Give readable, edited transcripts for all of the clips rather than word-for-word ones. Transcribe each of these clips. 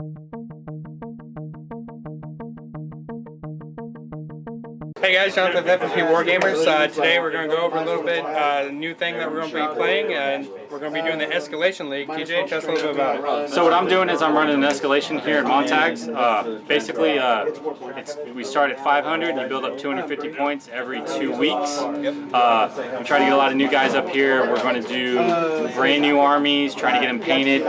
Hey guys, Johnathan with FNP Wargamers. Today we're going to go over a little bit a new thing that we're going to be playing, and we're going to be doing the Escalation League. TJ, tell us a little bit about it. So what I'm doing is I'm running an escalation here at Montags. Basically, we start at 500 and you build up 250 points every 2 weeks. I'm trying to get a lot of new guys up here. We're going to do brand new armies, trying to get them painted.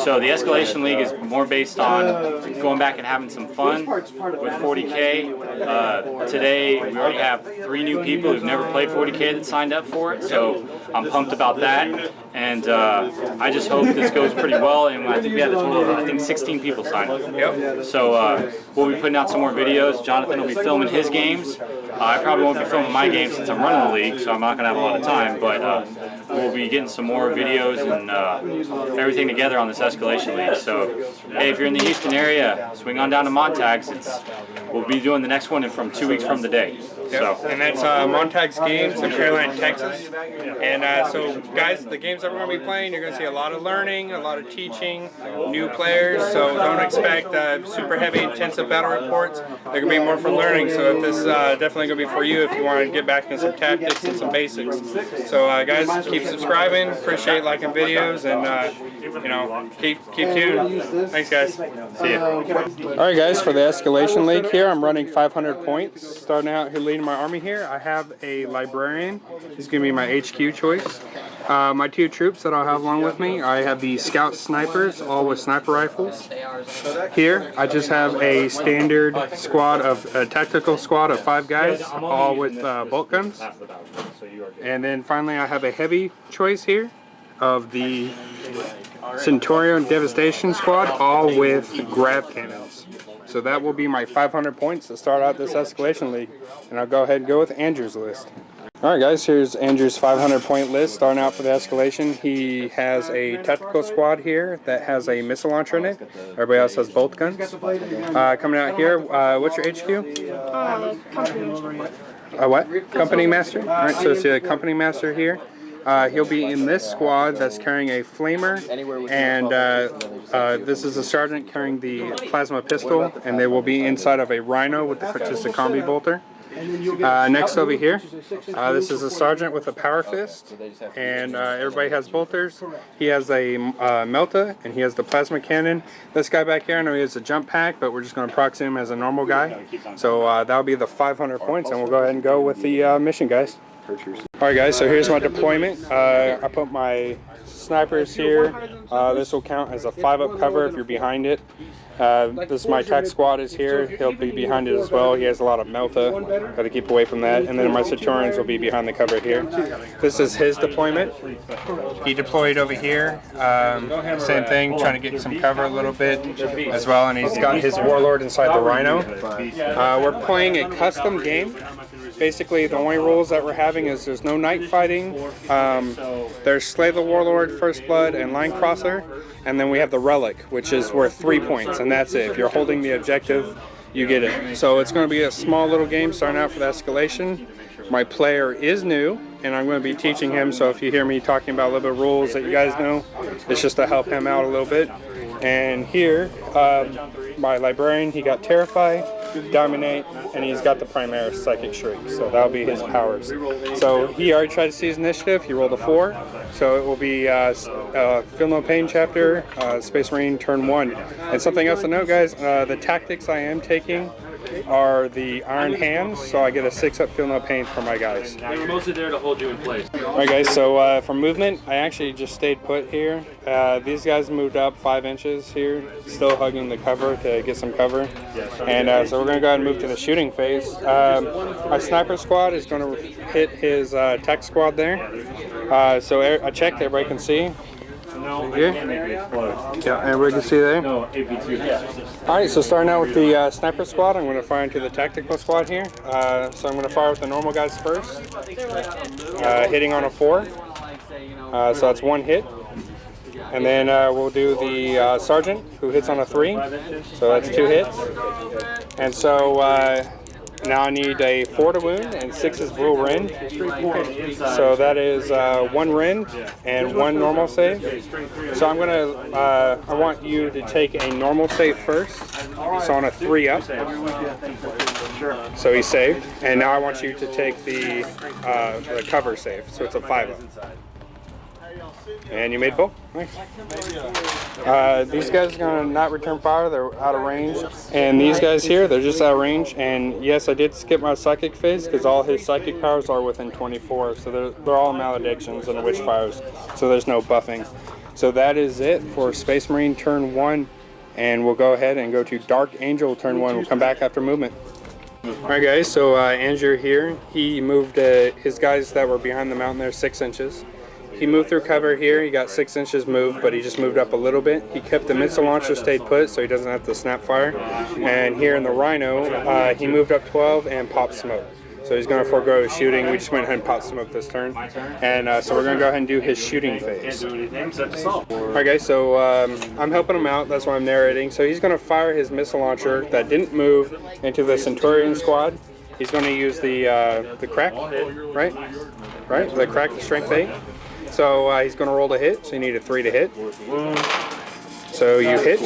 So the Escalation League is more based on going back and having some fun with 40k. Today we already have 3 new people who've never played 40k that signed up for it, so I'm pumped about that. And I just hope this goes pretty well. And I think we had a total of 16 people signed up. Yep. So we'll be putting out some more videos. Johnathan will be filming his games. I probably won't be filming my games since I'm running the league, so I'm not going to have a lot of time. But we'll be getting some more videos and everything together on this Escalation League. So hey, if you're in the Houston area, swing on down to Montags. We'll be doing the next one from 2 weeks from today. Yep. So. And that's Montags Games in Pearland, Texas. And so guys, the games that we're going to be playing, you're going to see a lot of learning, a lot of teaching, new players, so don't expect super heavy, intensive battle reports. They're going to be more for learning, so if this is definitely going to be for you if you want to get back into some tactics and some basics. So guys, keep subscribing, appreciate liking videos, and you know, keep tuned. Thanks guys. See ya. Alright guys, for the Escalation League here, I'm running 500 points. Starting out here leading my army here, I have a librarian. He's going to be my HQ choice. My 2 troops that I'll have along with me, I have the scout snipers, all with sniper rifles. Here, I just have a standard squad of, a tactical squad of 5 guys, all with bolt guns. And then finally I have a heavy choice here of the Centurion Devastation squad, all with grab cannons. So that will be my 500 points to start out this Escalation League. And I'll go ahead and go with Andrew's list. Alright guys, here's Andrew's 500 point list starting out for the Escalation. He has a tactical squad here that has a missile launcher in it. Everybody else has bolt guns. Coming out here, what's your HQ? Company master. What? Company master? Alright, so it's a company master here. He'll be in this squad that's carrying a flamer, and this is a sergeant carrying the plasma pistol, and they will be inside of a rhino with just a combi bolter. Next over here, this is a sergeant with a power fist, and everybody has bolters. He has a melta, and he has the plasma cannon. This guy back here, I know he has a jump pack, but we're just going to proxy him as a normal guy. So that'll be the 500 points, and we'll go ahead and go with the mission, guys. Alright guys, so here's my deployment. I put my snipers here. This will count as a 5-up cover if you're behind it. This is my tech squad is here. He'll be behind it as well. He has a lot of melta. Got to keep away from that. And then my Centurions will be behind the cover here. This is his deployment. He deployed over here. Same thing, trying to get some cover a little bit as well. And he's got his warlord inside the rhino. We're playing a custom game. Basically, the only rules that we're having is there's no night fighting. There's Slay the Warlord, First Blood, and Line Crosser. And then we have the Relic, which is worth 3 points, and that's it. If you're holding the objective, you get it. So it's going to be a small little game starting out for the Escalation. My player is new, and I'm going to be teaching him, so if you hear me talking about a little bit of rules that you guys know, it's just to help him out a little bit. And here, my librarian, he got Terrify, Dominate, and he's got the Primaris Psychic Shriek, so that'll be his powers. So he already tried to see his initiative, he rolled a 4, so it will be Feel No Pain chapter, Space Marine turn 1. And something else to note guys, the tactics I am taking are the Iron Hands, so I get a 6-up Feel No Pain for my guys. We're mostly there to hold you in place. Alright guys, so for movement, I actually just stayed put here. These guys moved up 5 inches here, still hugging the cover to get some cover. And so we're going to go ahead and move to the shooting phase. My sniper squad is going to hit his tech squad there. So I checked, everybody can see. Here? Yeah, everybody can see there? No, AP2. Alright, so starting out with the sniper squad, I'm going to fire into the tactical squad here. So I'm going to fire with the normal guys first. Hitting on a 4. So that's 1 hit. And then we'll do the sergeant, who hits on a 3. So that's 2 hits. And so Now I need a 4 to wound and 6 is rule rend. So that is 1 rend and 1 normal save. So I'm gonna, I want you to take a normal save first. So on a 3 up. So he saved. And now I want you to take the cover save. So it's a 5 up. And you made both. Nice. These guys are going to not return fire. They're out of range. And these guys here, they're just out of range. And yes, I did skip my psychic phase because all his psychic powers are within 24. So they're all maledictions and witch fires. So there's no buffing. So that is it for Space Marine turn 1. And we'll go ahead and go to Dark Angel turn 1. We'll come back after movement. Alright guys, so Andrew here, he moved his guys that were behind the mountain there 6 inches. He moved through cover here, he got 6 inches moved, but he just moved up a little bit. He kept the missile launcher stayed put so he doesn't have to snap fire. And here in the Rhino, he moved up 12 and popped smoke. So he's going to forego his shooting. We just went ahead and popped smoke this turn. And so we're going to go ahead and do his shooting phase. Alright guys, so I'm helping him out, that's why I'm narrating. So he's going to fire his missile launcher that didn't move into the Centurion squad. He's going to use the crack, right? Right? The crack, the strength 8. So he's going to roll to hit, so you need a 3 to hit. So you hit.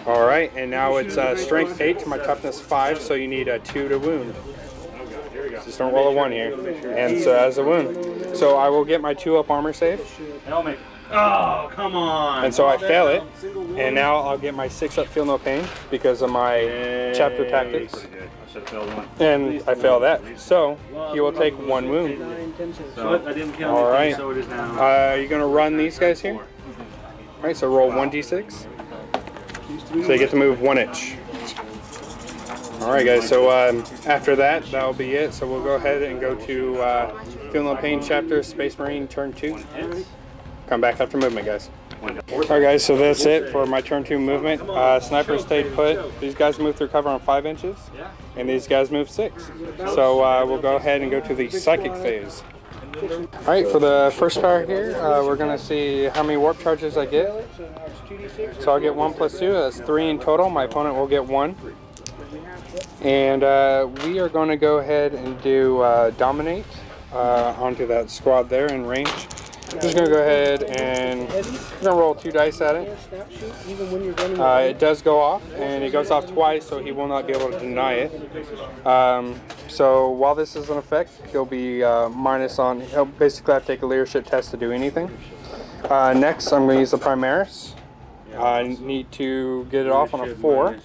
Alright, and now it's strength 8 to my toughness 5, so you need a 2 to wound. Just don't roll a 1 here. And so as a wound. So I will get my 2 up armor save. Oh, come on. And so I fail it. And now I'll get my 6 up feel no pain because of my chapter tactics. And I fail that. So he will take 1 wound. Alright. Are you going to run these guys here? Alright, so roll 1d6. So you get to move 1 inch. Alright guys, so after that, that'll be it. So we'll go ahead and go to Feel No Pain chapter, Space Marine turn 2. Come back after movement, guys. Alright guys, so that's it for my turn 2 movement. Sniper stayed put. These guys moved through cover on 5 inches. And these guys moved 6. So we'll go ahead and go to the psychic phase. Alright, for the first power here, we're going to see how many warp charges I get. So I'll get 1 plus 2, that's 3 in total. My opponent will get 1. And we are going to go ahead and do dominate onto that squad there in range. I'm just going to go ahead and I'm going to roll 2 dice at it. It does go off, and it goes off twice, so he will not be able to deny it. So while this is in effect, he'll be minus on, he'll basically have to take a leadership test to do anything. Next, I'm going to use the Primaris. I need to get it off on a 4,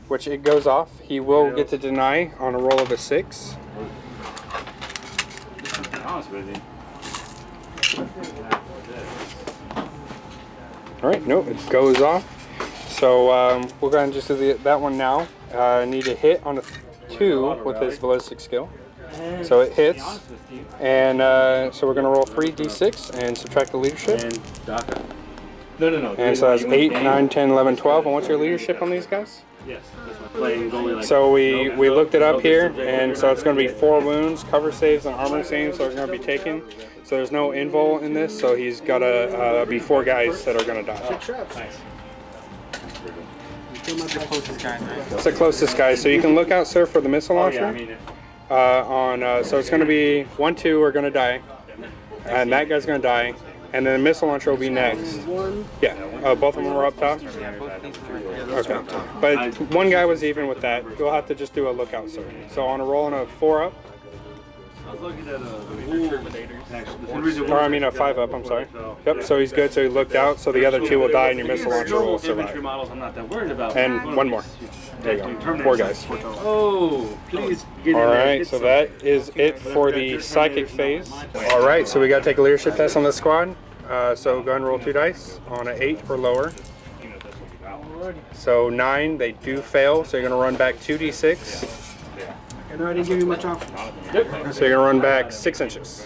which it goes off. He will get to deny on a roll of a 6. Alright, no, it goes off. So we're going to just do that one now. Need to hit on a 2 with his ballistic skill. So it hits. And so we're going to roll 3d6 and subtract the leadership. And so that's 8, 9, 10, 11, 12. And what's your leadership on these guys? So we looked it up here, and so it's going to be 4 wounds, cover saves, and armor saves are going to be taken. So there's no invul in this, so he's got to be 4 guys that are going to die. It's the closest guy. So you can look out, sir, for the missile launcher. So it's going to be 1, 2 are going to die, and that guy's going to die. And then the missile launcher will be next. Yeah, both of them were up top? Okay. But 1 guy was even with that. You'll have to just do a lookout, sir. So on a roll on a 4 up. Or I mean a 5 up, I'm sorry. Yep, so he's good, so he looked out, so the other 2 will die and your missile launcher will survive. And 1 more. There you go. 4 guys. Oh, please. Alright, so that is it for the psychic phase. Alright, so we got to take a leadership test on this squad. So go ahead and roll 2 dice on an 8 or lower. So 9, they do fail, so you're going to run back 2d6. And I didn't give you much option. So you're going to run back 6 inches.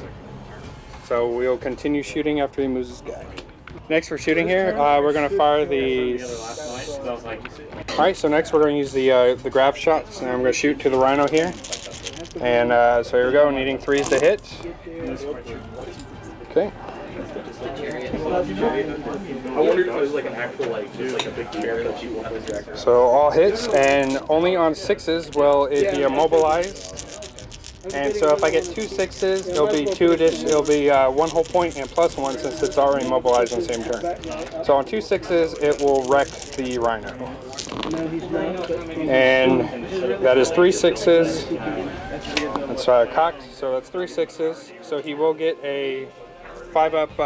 So we'll continue shooting after he moves his guy. Next for shooting here, we're going to fire the... Alright, so next we're going to use the grab shots, and I'm going to shoot to the Rhino here. And so here we go, needing 3s to hit. Okay. wondered if it was like an actual, like, just like a big chair that you want to back. So all hits, and only on 6s will it be immobilized. And so if I get 2 6s, it'll be 2 addition. It'll be 1 whole point and +1 since it's already immobilized on the same turn. So on 2 6s, it will wreck the Rhino. And that is 3 6s. That's cocked. So that's 3 6s. So he will get a 5-up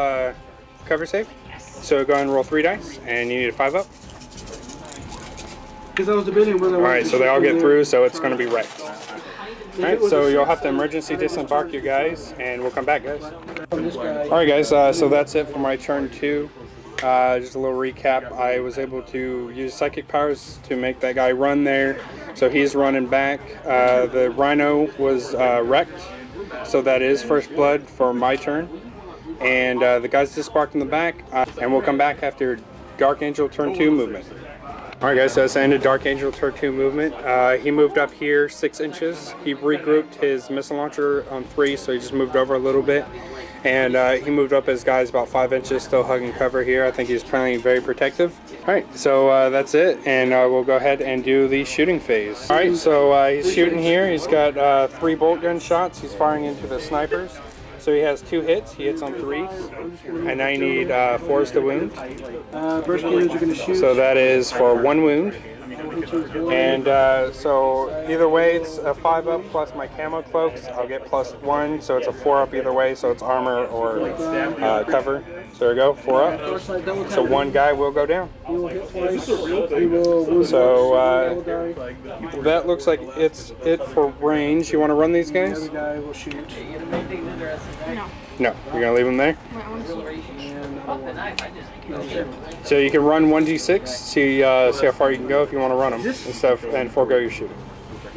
cover save. So go ahead and roll 3 dice, and you need a 5-up. Because I was debating whether. All right, so they all get through, so it's going to be wrecked. Alright, so you'll have to emergency disembark you guys, and we'll come back, guys. Alright guys, so that's it for my turn 2. Just a little recap. I was able to use psychic powers to make that guy run there, so he's running back. The Rhino was wrecked, so that is first blood for my turn. And the guys disembarked in the back, and we'll come back after Dark Angel turn 2 movement. Alright guys, so that's the end of Dark Angel turn 2 movement. He moved up here 6 inches. He regrouped his missile launcher on 3, so he just moved over a little bit. And he moved up his guys about 5 inches, still hugging cover here. I think he's playing very protective. Alright, so that's it, and we'll go ahead and do the shooting phase. Alright, so he's shooting here. He's got 3 bolt gun shots. He's firing into the snipers. So he has 2 hits. He hits on 3s, and now you need 4s to wound. Burst cannons are going to shoot. So that is for 1 wound. And so either way, it's a 5-up plus my camo cloaks. I'll get +1, so it's a 4-up either way. So it's armor or cover. So there we go, 4-up. So 1 guy will go down. So that looks like it's it for range. You want to run these guys? Guy will shoot. No, you're gonna leave them there. So you can run 1d6, see how far you can go if you want to run them, and forego your shooting.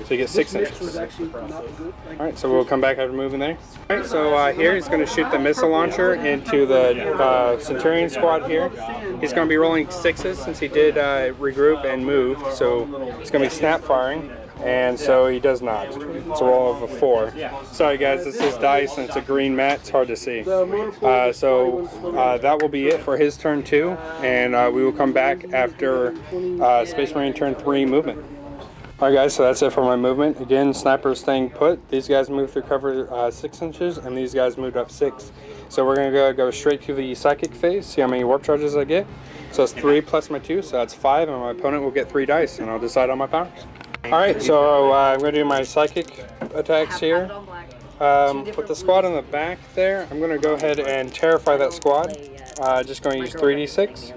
So you get 6 inches. Alright, so we'll come back after moving there. Alright, so here he's going to shoot the missile launcher into the Centurion squad here. He's going to be rolling 6s since he did regroup and move, so it's going to be snap firing. And so he does not. It's a roll of a 4. Sorry guys, this is dice and it's a green mat. It's hard to see. So that will be it for his turn 2, and we will come back after Space Marine turn 3 movement. Alright guys, so that's it for my movement. Again, snipers staying put. These guys moved through cover 6 inches, and these guys moved up 6. So we're going to go straight to the psychic phase, see how many warp charges I get. So it's 3 plus my 2, so that's 5, and my opponent will get 3 dice, and I'll decide on my powers. Alright, so I'm going to do my psychic attacks here. With the squad in the back there, I'm going to go ahead and terrify that squad. Just going to use 3d6,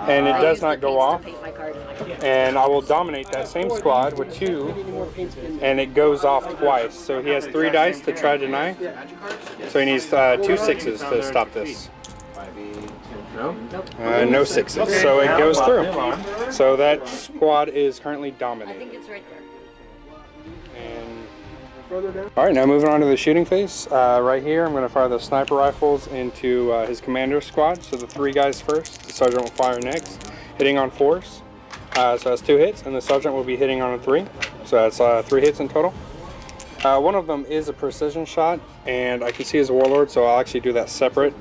and it does not go off. And I will dominate that same squad with 2, and it goes off twice. So he has 3 dice to try to deny. So he needs 2 6s to stop this. No 6s, so it goes through. So that squad is currently dominated. I think it's right there. Alright, now moving on to the shooting phase. Right here, I'm going to fire the sniper rifles into his commander squad. So the 3 guys first, the sergeant will fire next, hitting on 4s. So that's 2 hits, and the sergeant will be hitting on a 3. So that's 3 hits in total. One of them is a precision shot, and I can see his warlord, so I'll actually do that separate.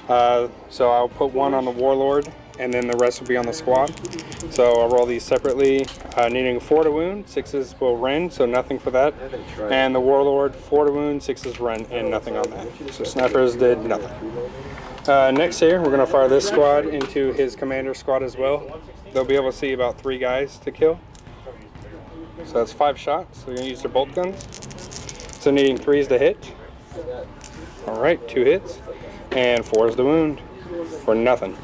So I'll put 1 on the warlord, and then the rest will be on the squad. So I'll roll these separately, needing 4 to wound, 6s will rend, so nothing for that. And the warlord, 4 to wound, 6s rend, and nothing on that. So snipers did nothing. Next here, we're going to fire this squad into his commander squad as well. They'll be able to see about 3 guys to kill. So that's 5 shots, so you're going to use their bolt guns. So needing 3s to hit. Alright, 2 hits. And 4s to wound for nothing.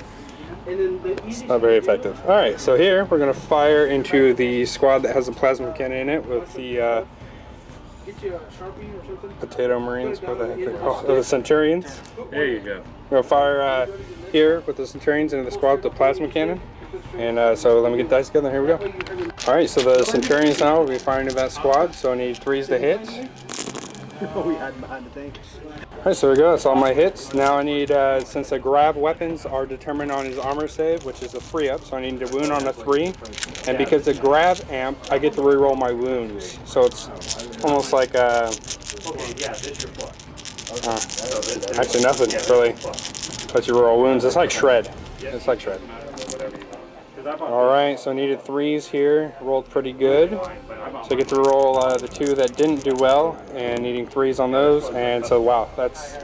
It's not very effective. Alright, so here we're going to fire into the squad that has a plasma cannon in it with the potato marines, what the heck they call it? The Centurions. There you go. We're going to fire here with the Centurions into the squad with the plasma cannon. And so let me get dice together, here we go. Alright, so the Centurions now will be firing to that squad, so I need 3s to hit. We had behind the tank. Alright, so there we go, that's all my hits. Now I need, since the grab weapons are determined on his armor save, which is a 3-up, so I need to wound on a 3. And because the grab amp, I get to reroll my wounds. So it's almost like actually nothing, really. Let you roll wounds. It's like shred. It's like shred. All right, so needed 3s here. Rolled pretty good. So I get to roll the 2 that didn't do well, and needing 3s on those. And so wow, that's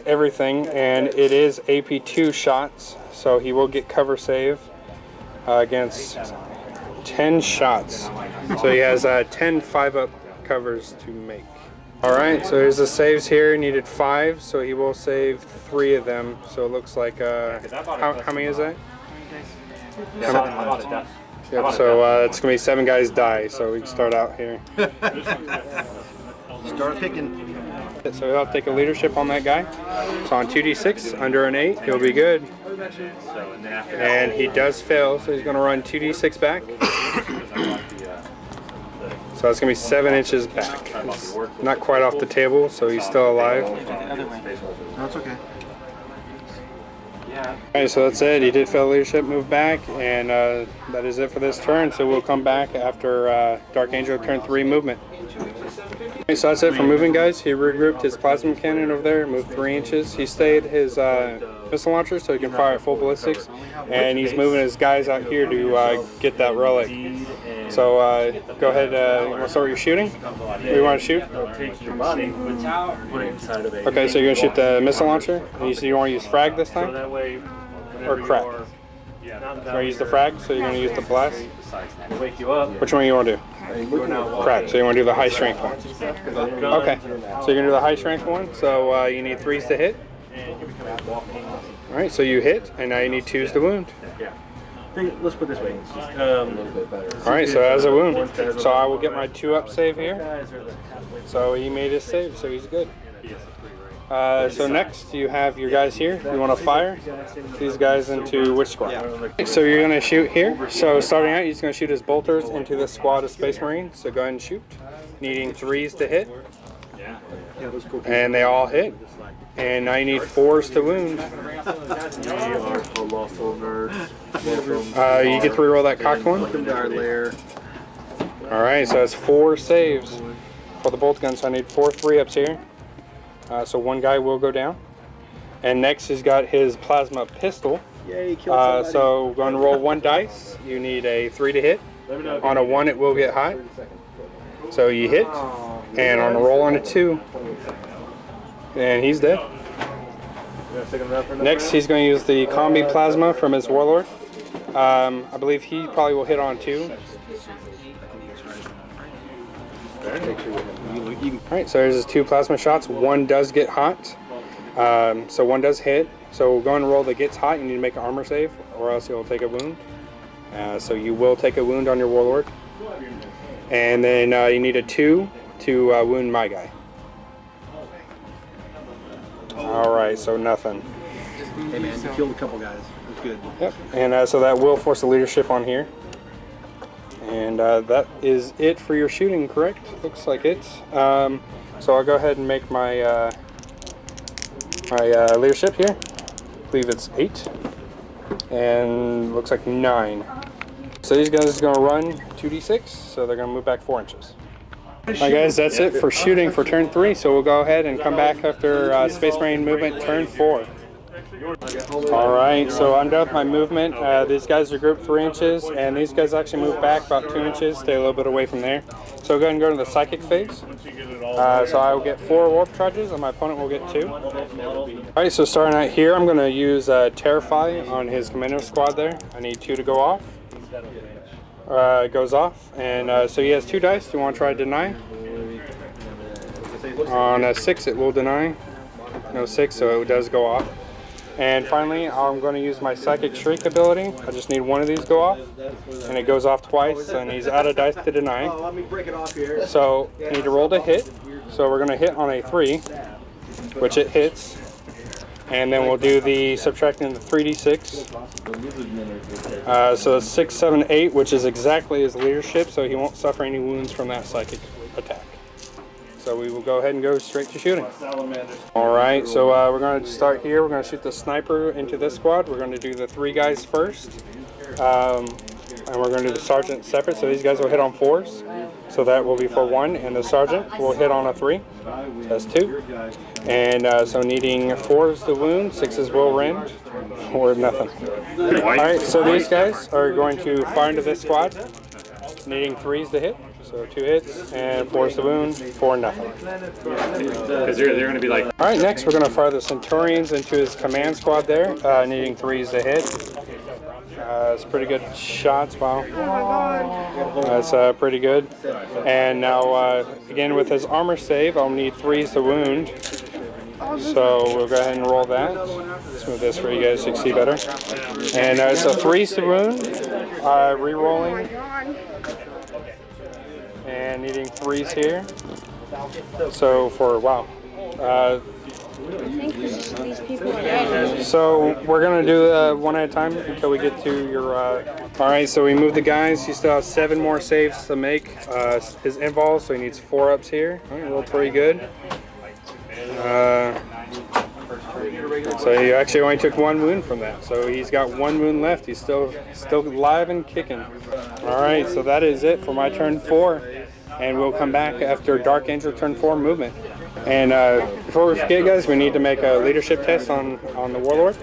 everything. And it is AP2 shots, so he will get cover save against 10 shots. So he has 10 5-up covers to make. All right, so here's the saves here. Needed 5, so he will save 3 of them. So it looks like how many is that? Yep, so it's gonna be 7 guys die. So we can start out here. Start picking. So he'll take a leadership on that guy. So on 2d6 under an 8, he'll be good. And he does fail, so he's gonna run 2d6 back. So it's gonna be 7 inches back. It's not quite off the table, so he's still alive. No, it's okay. Alright, so that's it. He did fail leadership, move back, and that is it for this turn. So we'll come back after Dark Angel turn 3 movement. Alright, so that's it for moving, guys. He regrouped his plasma cannon over there, moved 3 inches. He stayed his missile launcher so he can fire at full ballistics, and he's moving his guys out here to get that relic. So go ahead, you want to start your shooting? What do you want to shoot? Okay, so you're going to shoot the missile launcher? And you want to use frag this time? Or crack? You want to use the frag, so you're going to use the blast? Which one you want to do? Crack, so you want to do the high strength one. Okay, so you're going to do the high strength one, so you need 3s to hit. Alright, so you hit, and now you need 2s to wound. Let's put it this way. Alright, so as a wound. So I will get my 2-up save here. So he made his save, so he's good. So next you have your guys here. You want to fire these guys into which squad? So you're going to shoot here. So starting out, he's going to shoot his bolters into the squad of Space Marines. So go ahead and shoot. Needing 3s to hit. And they all hit. And now you need 4s to wound. You get to reroll that cocked one. Alright, so it's 4 saves for the bolt gun. So I need 4 3-ups here. So 1 guy will go down. And next he's got his plasma pistol. So we're going to roll 1 dice. You need a 3 to hit. On a 1 it will get hot. So you hit. And on a roll on a 2. And he's dead. Next, he's going to use the combi plasma from his warlord. I believe he probably will hit on 2. Alright, so there's his 2 plasma shots. 1 does get hot. So 1 does hit. So we're going to roll that gets hot. You need to make an armor save, or else you'll take a wound. So you will take a wound on your warlord. And then you need a 2 to wound my guy. Alright, so nothing. Hey man, you killed a couple guys. That's good. Yep, and so that will force the leadership on here. And that is it for your shooting, correct? Looks like it. So I'll go ahead and make my my leadership here. I believe it's 8. And looks like 9. So these guys are going to run 2d6, so they're going to move back 4 inches. Alright guys, that's it for shooting for turn 3, so we'll go ahead and come back after Space Marine movement turn 4. Alright, so I'm done with my movement. These guys are grouped 3 inches, and these guys actually move back about 2 inches, stay a little bit away from there. So we'll go ahead and go to the psychic phase. So I will get 4 warp charges, and my opponent will get 2. Alright, so starting out here, I'm going to use Terrify on his commando squad there. I need 2 to go off. It goes off, and so he has 2 dice. Do you want to try to deny? On a 6 it will deny. No 6, so it does go off. And finally, I'm going to use my Psychic Shriek ability. I just need 1 of these go off, and it goes off twice, and he's out of dice to deny. So you need to roll to hit. So we're going to hit on a 3, which it hits. And then we'll do the subtracting the 3d6. So 6, 7, 8, which is exactly his leadership, so he won't suffer any wounds from that psychic attack. So we will go ahead and go straight to shooting. Alright, so we're going to start here. We're going to shoot the sniper into this squad. We're going to do the 3 guys first. And we're going to do the sergeant separate, so these guys will hit on 4s. So that will be for 1, and the sergeant will hit on a 3. So that's 2. And so needing 4 is the wound, 6 is will rend, 4 is nothing. Alright, so these guys are going to fire into this squad, needing 3s to hit. So 2 hits, and 4 is the wound, 4 nothing. Because they're going to be like... Alright, next we're going to fire the Centurions into his command squad there, needing 3s to hit. It's pretty good shots, wow. That's pretty good. And now, again, with his armor save, I'll need 3s to wound. So we'll go ahead and roll that. Let's move this for you guys so you can see better. And so 3s to wound, re-rolling. And needing 3s here. So for, wow. So we're going to do one at a time until we get to your... Alright, so we move the guys. He still has 7 more saves to make. His invol, so he needs 4 ups here. Alright, rolled pretty good. So he actually only took 1 wound from that. So he's got 1 wound left. He's still alive and kicking. Alright, so that is it for my turn 4. And we'll come back after Dark Angel turn 4 movement. And before we forget, guys, we need to make a leadership test on the Warlord.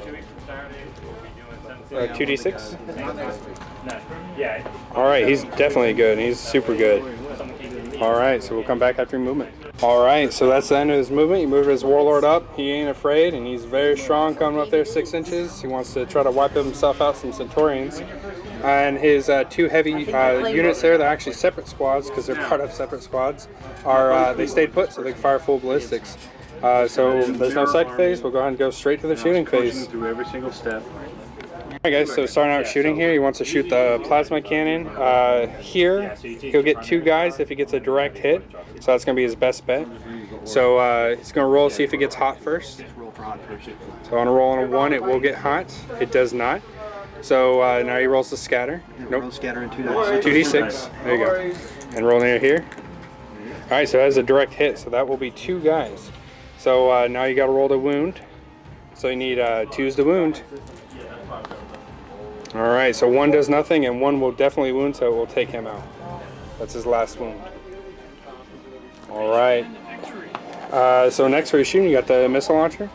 2d6. Alright, he's definitely good. He's super good. Alright, so we'll come back after movement. Alright, so that's the end of his movement. He moved his Warlord up. He ain't afraid, and he's very strong coming up there 6 inches. He wants to try to wipe himself out some Centurions. And his 2 heavy units there, they're actually separate squads because they're part of separate squads, are they stayed put so they can fire full ballistics. So there's no psychic phase. We'll go ahead and go straight to the shooting phase. Through every single step. Alright guys, so starting out shooting here, he wants to shoot the plasma cannon. Here, he'll get 2 guys if he gets a direct hit, so that's going to be his best bet. So he's going to roll, see if it gets hot first. So on a roll on a 1, it will get hot. It does not. So now he rolls the scatter. Nope. Scatter in 2 dice. 2d6. There you go. And roll near here. Alright, so that is a direct hit, so that will be 2 guys. So now you got to roll the wound. So you need 2s to wound. Alright, so 1 does nothing, and 1 will definitely wound, so it will take him out. That's his last wound. Alright. So next for your shooting, you got the missile launcher.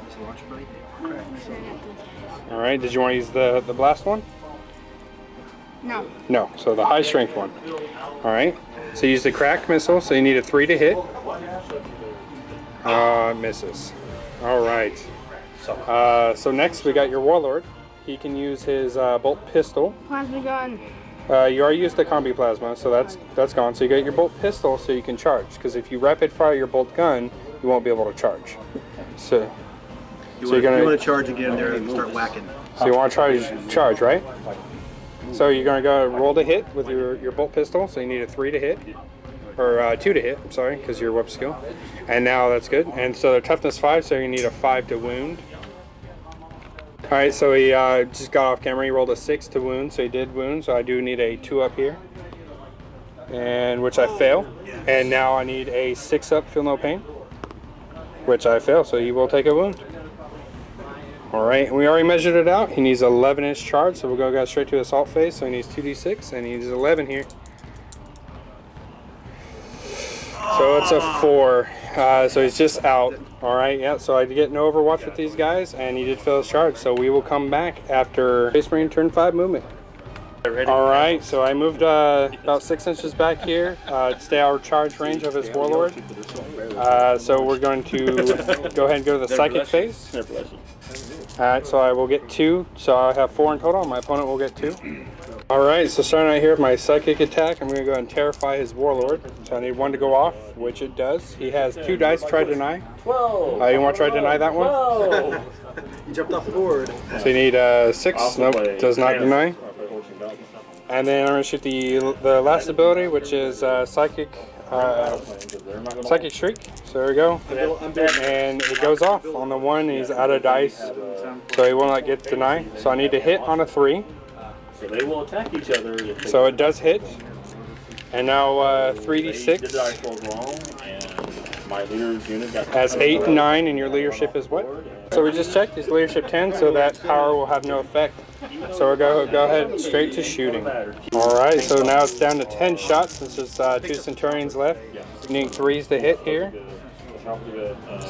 Alright, did you want to use the blast one? No. No, so the high strength one. Alright, so you use the crack missile, so you need a 3 to hit. Misses. Alright. So next we got your Warlord. He can use his bolt pistol. Plasma gun. You already used the combi plasma, so that's gone. So you got your bolt pistol, so you can charge. Because if you rapid fire your bolt gun, you won't be able to charge. So you're gonna. You want to charge again there and start whacking. So you want to charge, right? So you're gonna go roll to hit with your bolt pistol. So you need a 3 to hit, or 2 to hit. I'm sorry, because your whip skill. And now that's good. And so they're toughness 5, so you need a 5 to wound. Alright, so he just got off camera. He rolled a 6 to wound, so he did wound. So I do need a 2 up here, and which I fail. And now I need a 6 up, feel no pain, which I fail. So he will take a wound. Alright, and we already measured it out. He needs 11-inch charge, so we'll go straight to assault phase. So he needs 2d6, and he needs 11 here. So it's a 4. So he's just out. Alright, yeah, so I did get no overwatch with these guys, and he did fail his charge. So we will come back after Space Marine turn 5 movement. Alright, so I moved about 6 inches back here to stay out of charge range of his Warlord. So we're going to go ahead and go to the psychic phase. Alright, so I will get 2, so I have 4 in total. My opponent will get 2. Alright, so starting out here with my psychic attack, I'm going to go ahead and terrify his Warlord. So I need 1 to go off, which it does. He has 2 dice to try to deny. You want to try to deny that one? You jumped off the board. So you need 6. Nope, does not deny. And then I'm going to shoot the last ability, which is Psychic Shriek. So there we go. And it goes off on the 1. He's out of dice, so he will not get deny. So I need to hit on a 3. So they will attack each other. So it does hit. And now 3d6. My leader's unit got As 8 and 9, and your leadership is what? So we just checked. His leadership 10, so that power will have no effect So we'll go ahead straight to shooting. Alright, so now it's down to 10 shots since there's 2 Centurions left. Needing 3s to hit here.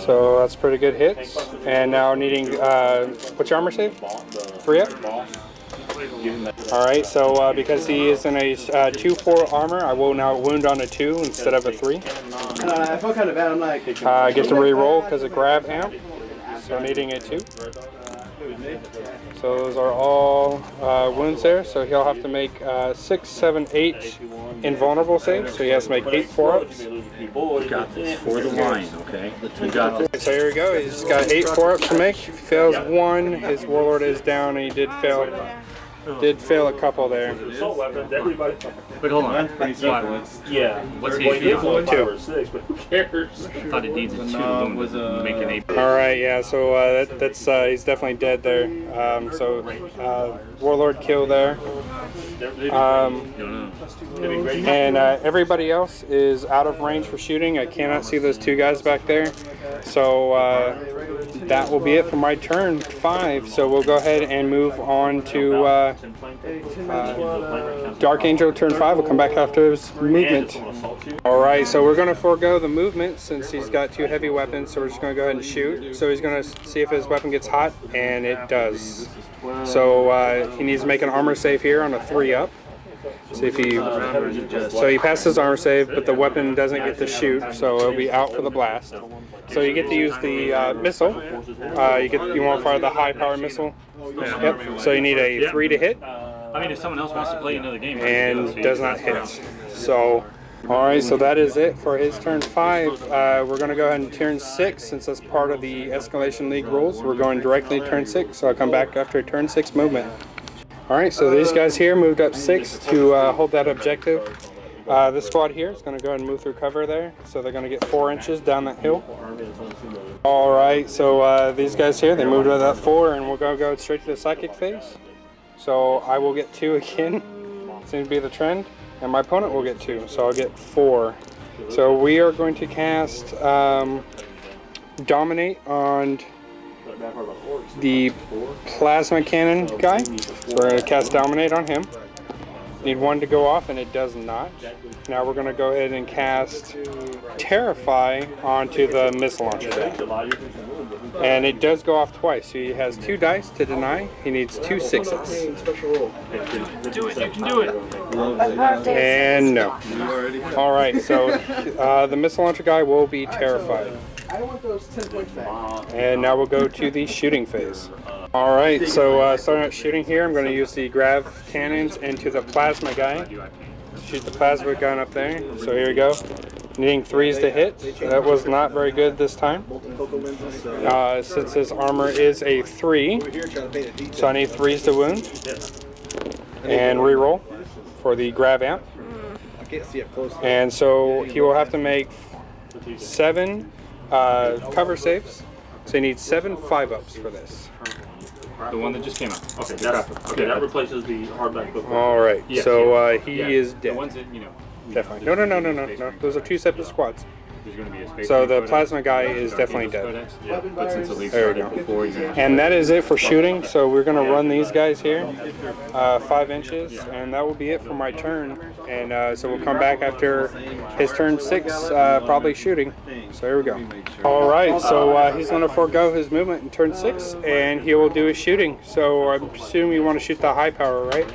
So that's pretty good hits. And now needing, what's your armor save? 3 up? Alright, so because he is in a 2-4 armor, I will now wound on a 2 instead of a 3. I felt kind of bad. I'm like, I get to re-roll because of grab amp. So needing a 2. So those are all wounds there. So he'll have to make 6, 7, 8 invulnerable saves. So he has to make 8 4-ups. You got this for the line, okay? You got this. So here we go. He's got 8 4-ups to make. If he fails 1, his warlord is down, and he did fail a couple there. Wait, hold on. Yeah. What's the HP? 2. 6, but who cares? I thought it needs a 2 wound to make an 8. All right, yeah. So that's he's definitely dead there. Warlord kill there. And everybody else is out of range for shooting. I cannot see those 2 guys back there. So that will be it for my turn 5. So we'll go ahead and move on to Dark Angel turn 5. We'll come back after his movement. Alright, so we're going to forego the movement since he's got 2 heavy weapons, so we're just going to go ahead and shoot. So he's going to see if his weapon gets hot, and it does. So he needs to make an armor save here on a 3 up. See if he passes armor save, but the weapon doesn't get to shoot, so it'll be out for the blast. So you get to use the missile. You want to fire the high power missile. Yep. So you need a 3 to hit. I mean, if someone else wants to play another game, And does not hit. So, alright, so that is it for his turn 5. We're going to go ahead and turn 6 since that's part of the Escalation League rules. We're going directly to turn 6, so I'll come back after turn 6 movement. Alright, so these guys here moved up 6 to hold that objective. This squad here is going to go ahead and move through cover there, so they're going to get 4 inches down that hill. Alright, so these guys here, they moved to that 4, and we're going to go straight to the psychic phase. So I will get 2 again, seems to be the trend, and my opponent will get 2, so I'll get 4. So we are going to cast Dominate on the plasma cannon guy. So we're going to cast Dominate on him. Need 1 to go off, and it does not. Now we're going to go ahead and cast Terrify onto the missile launcher guy. And it does go off twice, so he has 2 dice to deny. He needs 2 6s. do it, you can do it. And no. Alright, so the missile launcher guy will be terrified. And now we'll go to the shooting phase. Alright, so starting out shooting here, I'm going to use the grav cannons into the plasma guy. Shoot the plasma gun up there. So here we go. Needing 3s to hit. That was not very good this time. Since his armor is a 3, so I need 3s to wound. And reroll for the grav amp. And so he will have to make 7 cover saves. So he needs 7 5-ups for this. The one that just came out. Okay, that replaces the hardback book. Alright, Yes, so he is The dead. ones that, you know. Definitely. No. Those are 2 separate squads. There's going to be a space. So the plasma guy is definitely dead. Yeah, but since the league There we started go. before, he's in. And that is it for shooting. So we're going to run these guys here 5 inches, and that will be it for my turn. And so we'll come back after his turn 6, probably shooting. So here we go. Alright, so he's going to forego his movement in turn 6, and he will do his shooting. So I assume you want to shoot the high power, right?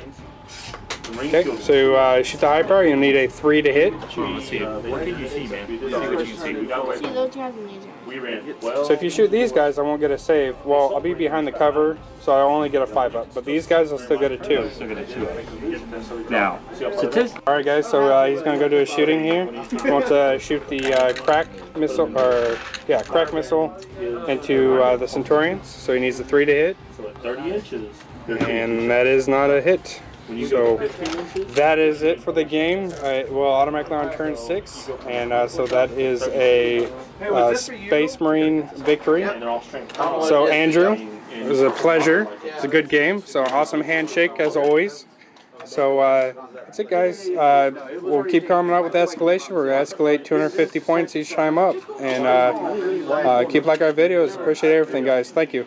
Okay, so shoot the high power, you'll need a 3 to hit. Let's see. What can you see, man? Let's see what you can see. See, those have laser. We ran well. So if you shoot these guys, I won't get a save. Well, I'll be behind the cover, so I'll only get a 5-up. But these guys will still get a 2. Still got a 2. Now, statistics. Alright guys, so he's going to go do his shooting here. He wants to shoot the crack missile into the Centurions. So he needs a 3 to hit. So at 30 inches. And that is not a hit. So that is it for the game. It will automatically on turn 6, and so that is a Space Marine victory. So Andrew, it was a pleasure. It's a good game. So awesome handshake as always. So that's it, guys. We'll keep coming up with escalation. We're going to escalate 250 points each time up, and keep liking our videos. Appreciate everything, guys. Thank you.